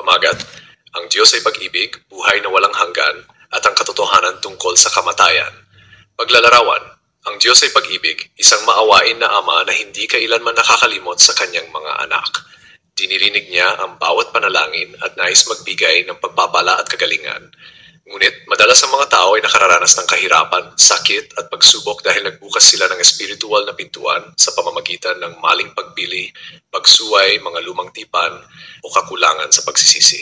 Pamagat, ang Diyos ay pag-ibig, buhay na walang hanggan, at ang katotohanan tungkol sa kamatayan. Paglalarawan, ang Diyos ay pag-ibig, isang maawain na ama na hindi kailanman nakakalimot sa kanyang mga anak. Dinirinig niya ang bawat panalangin at nais magbigay ng pagpapala at kagalingan. Ngunit madalas ang mga tao ay nakararanas ng kahirapan, sakit at pagsubok dahil nagbukas sila ng espiritual na pintuan sa pamamagitan ng maling pagpili, pagsuway, mga lumang tipan o kakulangan sa pagsisisi.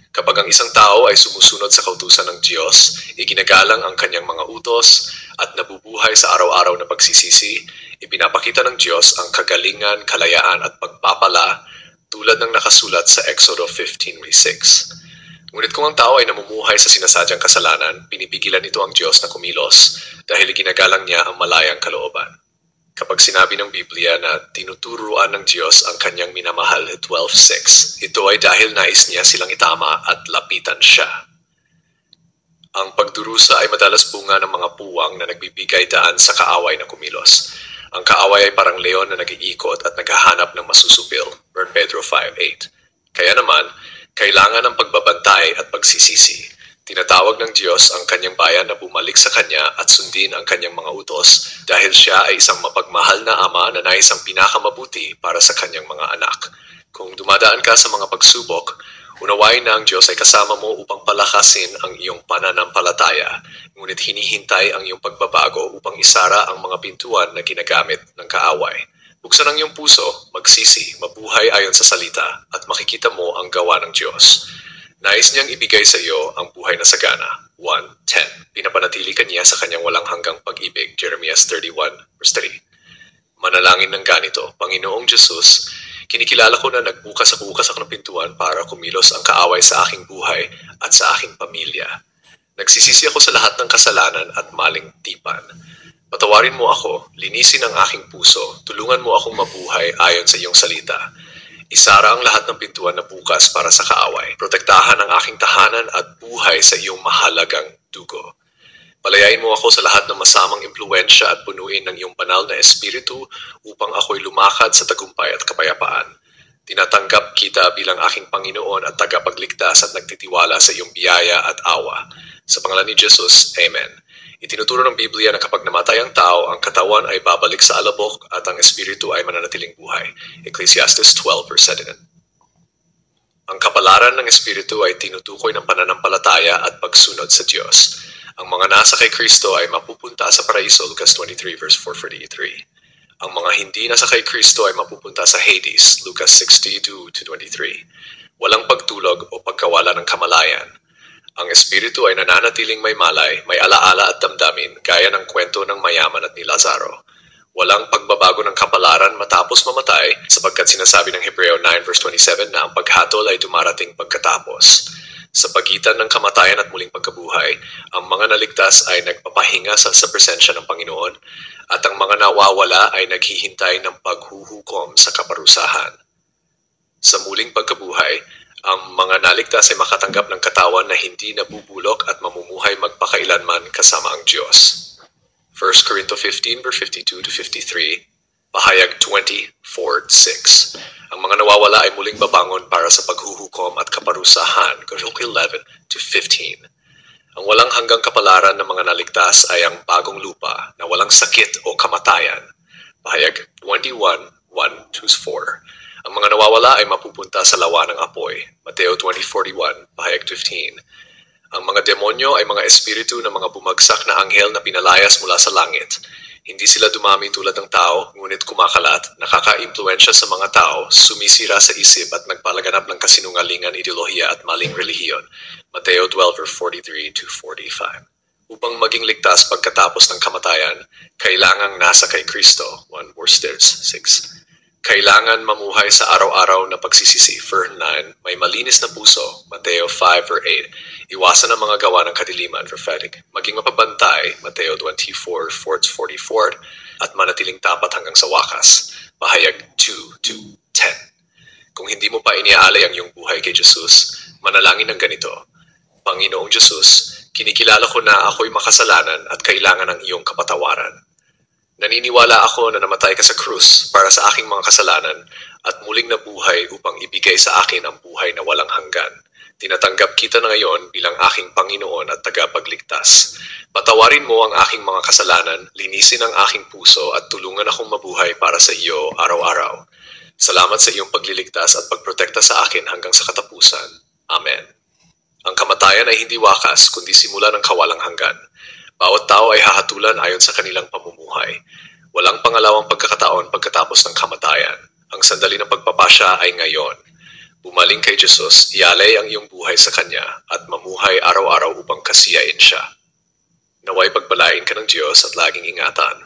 Kapag ang isang tao ay sumusunod sa kautusan ng Diyos, iginagalang ang kanyang mga utos at nabubuhay sa araw-araw na pagsisisi, ipinapakita ng Diyos ang kagalingan, kalayaan at pagpapala tulad ng nakasulat sa Exodo 15:6. Ngunit kung ang tao ay namumuhay sa sinasadyang kasalanan, pinipigilan nito ang Diyos na kumilos dahil iginagalang niya ang malayang kalooban. Kapag sinabi ng Biblia na tinuturuan ng Diyos ang kanyang minamahal 12:6, ito ay dahil nais niya silang itama at lapitan siya. Ang pagdurusa ay madalas bunga ng mga puwang na nagbibigay daan sa kaaway na kumilos. Ang kaaway ay parang leon na nag-iikot at naghahanap ng masusupil, 1 Pedro 5:8. Kaya naman, kailangan ng pagbabantay at pagsisisi. Tinatawag ng Diyos ang kanyang bayan na bumalik sa kanya at sundin ang kanyang mga utos dahil siya ay isang mapagmahal na ama na nais ang pinakamabuti para sa kanyang mga anak. Kung dumadaan ka sa mga pagsubok, unawain na ang Diyos ay kasama mo upang palakasin ang iyong pananampalataya, ngunit hinihintay ang iyong pagbabago upang isara ang mga pintuan na ginagamit ng kaaway. Buksan ang iyong puso, magsisi, mabuhay ayon sa salita, at makikita mo ang gawa ng Diyos. Nais niyang ibigay sa iyo ang buhay na sagana. 1:10. Pinapanatili ka niya sa kanyang walang hanggang pag-ibig. Jeremiah 31:3. Manalangin ng ganito, Panginoong Jesus, kinikilala ko na nagbukas ako ng pintuan para kumilos ang kaaway sa aking buhay at sa aking pamilya. Nagsisisi ako sa lahat ng kasalanan at maling tipan. Patawarin mo ako, linisin ang aking puso, tulungan mo akong mabuhay ayon sa iyong salita. Isara ang lahat ng pintuan na bukas para sa kaaway. Protektahan ang aking tahanan at buhay sa iyong mahalagang dugo. Palayain mo ako sa lahat ng masamang impluensya at punuin ng iyong banal na espiritu upang ako'y lumakad sa tagumpay at kapayapaan. Tinatanggap kita bilang aking Panginoon at tagapagligtas at nagtitiwala sa iyong biyaya at awa. Sa pangalan ni Jesus, Amen. Itinuturo ng Biblia na kapag namatay ang tao, ang katawan ay babalik sa alabok at ang espiritu ay mananatiling buhay. Ecclesiastes 12:7. Ang kapalaran ng espiritu ay tinutukoy ng pananampalataya at pagsunod sa Diyos. Ang mga nasa kay Kristo ay mapupunta sa paraiso, Lucas 23:4-43. Ang mga hindi nasa kay Kristo ay mapupunta sa Hades, Lucas 6:2-23. Walang pagtulog o pagkawala ng kamalayan. Ang espiritu ay nananatiling may malay, may alaala at damdamin, gaya ng kwento ng mayaman at ni Lazaro. Walang pagbabago ng kapalaran matapos mamatay, sapagkat sinasabi ng Hebreo 9:27 na ang paghatol ay dumarating pagkatapos. Sa pagitan ng kamatayan at muling pagkabuhay, ang mga naligtas ay nagpapahinga sa presensya ng Panginoon, at ang mga nawawala ay naghihintay ng paghuhukom sa kaparusahan. Sa muling pagkabuhay, ang mga naligtas ay makatanggap ng katawan na hindi nabubulok at mamumuhay magpakailanman kasama ang Diyos. 1 Corinthians 15:52-53, Pahayag 20:4-6. Ang mga nawawala ay muling babangon para sa paghuhukom at kaparusahan. Corinthians 11:15. Ang walang hanggang kapalaran ng mga naligtas ay ang bagong lupa na walang sakit o kamatayan. Pahayag 21:1-4. Ang mga nawawala ay mapupunta sa lawa ng apoy. Mateo 20:41, Pahayag 15. Ang mga demonyo ay mga espiritu ng mga bumagsak na anghel na pinalayas mula sa langit. Hindi sila dumami tulad ng tao, ngunit kumakalat, nakaka-impluensya sa mga tao, sumisira sa isip at nagpalaganap ng kasinungalingan, ideolohiya at maling relihiyon. Mateo 12:43-45. Upang maging ligtas pagkatapos ng kamatayan, kailangang nasa kay Kristo. 1 Corinthians 6. Kailangan mamuhay sa araw-araw na pagsisisi. Verse 9, may malinis na puso. Mateo 5:8. Iwasan ang mga gawa ng kadiliman. Prophetic. Maging mapabantay. Mateo 24:4-44. At manatiling tapat hanggang sa wakas. Pahayag 2:10. Kung hindi mo pa iniaalay ang iyong buhay kay Jesus, manalangin ng ganito. Panginoong Jesus, kinikilala ko na ako'y makasalanan at kailangan ng iyong kapatawaran. Naniniwala ako na namatay ka sa krus para sa aking mga kasalanan at muling nabuhay upang ibigay sa akin ang buhay na walang hanggan. Tinatanggap kita na ngayon bilang aking Panginoon at tagapagligtas. Patawarin mo ang aking mga kasalanan, linisin ang aking puso at tulungan akong mabuhay para sa iyo araw-araw. Salamat sa iyong pagliligtas at pagprotekta sa akin hanggang sa katapusan. Amen. Ang kamatayan ay hindi wakas kundi simula ng kawalang hanggan. Bawat tao ay hahatulan ayon sa kanilang pamumuhay. Walang pangalawang pagkakataon pagkatapos ng kamatayan. Ang sandali ng pagpapasya ay ngayon. Bumaling kay Jesus, ialay ang iyong buhay sa Kanya at mamuhay araw-araw upang kasiyain siya. Naway pagpalain ka ng Diyos at laging ingatan.